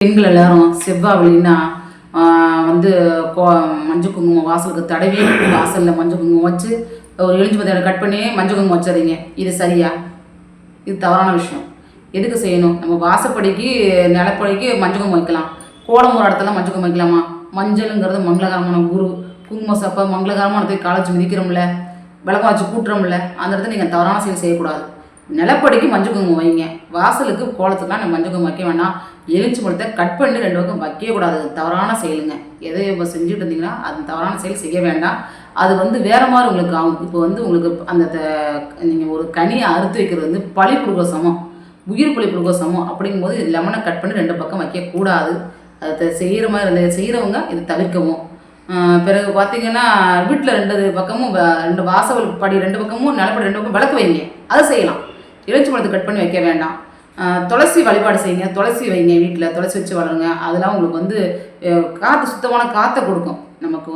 பெண்கள் எல்லாரும் செவ்வாய் வெள்ளினா வந்து மஞ்சள் குங்குமம் வாசலுக்கு தடவி வாசலில் மஞ்சள் குங்குமம் வச்சு ஒரு எலுமிச்சை பத்தியை கட் பண்ணி மஞ்சள் குங்குமம் வச்சிடுறீங்க. இது சரியா? இது தவறான விஷயம். எதுக்கு செய்யணும்? நம்ம வாசப்படிக்கு நிலப்படிக்கு மஞ்சள் குங்குமம் வைக்கலாம், கோலம் ஒரு இடத்துல மஞ்சள் குங்குமம் வைக்கலாமா? மஞ்சளுங்கிறது மங்களகரமான குரு, குங்குமம் சப்ப மங்களகரமானதை காலேஜ் மிதிக்கிறோம்ல, விளக்கம் வச்சு கூட்டுறோம்ல, அந்த இடத்துல நீங்கள் தவறான செயல் செய்யக்கூடாது. நிலப்படிக்கு மஞ்சள் குங்குமம் வைங்க, வாசலுக்கு கோலத்துக்குலாம் நம்ம மஞ்சள் குங்குமம் வைக்க வேண்டாம். எலுமிச்சை பழத்தை கட் பண்ணி 2 பக்கம் வைக்கக்கூடாது. தவறான செயலுங்க. எதை இப்போ செஞ்சுட்டு இருந்தீங்கன்னா அது தவறான செயல் செய்ய வேண்டாம். அது வேறு மாதிரி உங்களுக்கு ஆகும். இப்போ உங்களுக்கு அந்த நீங்கள் ஒரு கனியை அறுத்து வைக்கிறது பழி கொடுக்க சமம், உயிர் பழி கொடுக்க சமம். அப்படிங்கும்போது லெமனை கட் பண்ணி 2 பக்கம் வைக்கக்கூடாது. அதை செய்கிற மாதிரி செய்கிறவங்க இதை தவிர்க்கவும். பிறகு பார்த்தீங்கன்னா வீட்டில் 2 பக்கமும் 2 வாசல் படி 2 பக்கமும் நிலப்படி 2 பக்கம் விளக்கு வைங்க. அதை செய்யலாம். எலுமிச்சை பழத்தை கட் பண்ணி வைக்க வேண்டாம். துளசி வழிபாடு செய்யுங்க, துளசி வைங்க, வீட்டில் துளசி வச்சு வளருங்க. அதெல்லாம் உங்களுக்கு காற்று, சுத்தமான காற்றை கொடுக்கும். நமக்கு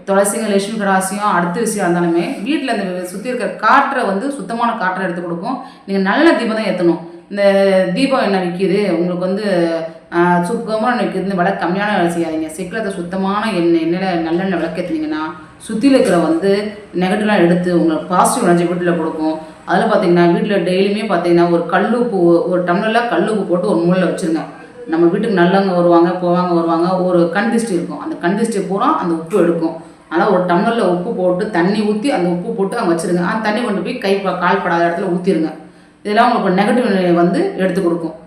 துளசிங்க லட்சுமி கடாசியம் அடுத்த விஷயம் இருந்தாலுமே வீட்டில் அந்த சுற்றி இருக்கிற காற்றை சுத்தமான காற்றை எடுத்து கொடுக்கும். நீங்கள் நல்ல தீபம் தான் ஏற்றணும். இந்த தீபம் என்ன விற்கிது உங்களுக்கு சுத்தமாக விற்கிது. இந்த விலை கம்மியான வேலை செய்யாதீங்க. செக்கிலத்தை சுத்தமான எண்ணெயில் நல்லெண்ணெய் விளக்கேற்றினீங்கன்னா சுற்றியில் இருக்கிற நெகட்டிவ்லாம் எடுத்து உங்களுக்கு பாசிட்டிவ் எனர்ஜி வீட்டில் கொடுக்கும். அதில் பார்த்தீங்கன்னா வீட்டில் டெய்லியுமே பார்த்தீங்கன்னா ஒரு டம்ளரில் கல்லுப்பு போட்டு ஒரு மூலையில் வச்சுருங்க. நம்ம வீட்டுக்கு நல்லவங்க வருவாங்க, ஒரு கண் திருஷ்டி இருக்கும். அந்த கண் திருஷ்டி பூரா அந்த உப்பு எடுக்கும். அதனால் ஒரு டம்ளரில் உப்பு போட்டு தண்ணி ஊற்றி அந்த உப்பு போட்டு அங்கே வச்சுருங்க. அந்த தண்ணி கொண்டு போய் கால் படாத இடத்துல ஊற்றிடுங்க. இதெல்லாம் உங்களுக்கு நெகட்டிவ் எடுத்து கொடுக்கும்.